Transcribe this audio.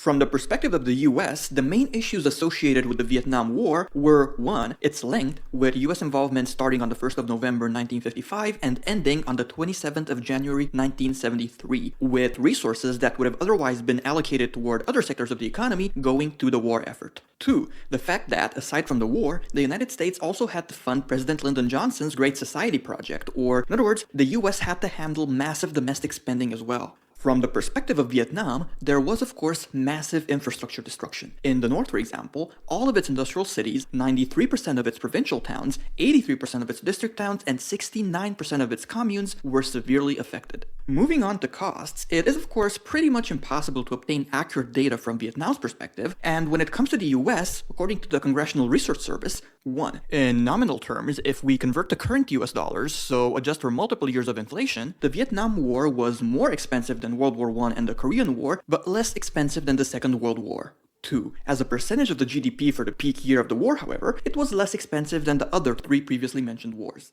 From the perspective of the US, the main issues associated with the Vietnam War were 1. Its length, with US involvement starting on the 1st of November 1955 and ending on the 27th of January 1973, with resources that would have otherwise been allocated toward other sectors of the economy going to the war effort. 2. The fact that, aside from the war, the United States also had to fund President Lyndon Johnson's Great Society Project, or, in other words, the US had to handle massive domestic spending as well. From the perspective of Vietnam, there was of course massive infrastructure destruction. In the north, for example, all of its industrial cities, 93% of its provincial towns, 83% of its district towns, and 69% of its communes were severely affected. Moving on to costs, it is of course pretty much impossible to obtain accurate data from Vietnam's perspective, and when it comes to the US, according to the Congressional Research Service, 1. In nominal terms, if we convert to current US dollars, so adjust for multiple years of inflation, the Vietnam War was more expensive than World War I and the Korean War, but less expensive than the Second World War. 2. As a percentage of the GDP for the peak year of the war, however, it was less expensive than the other 3 previously mentioned wars.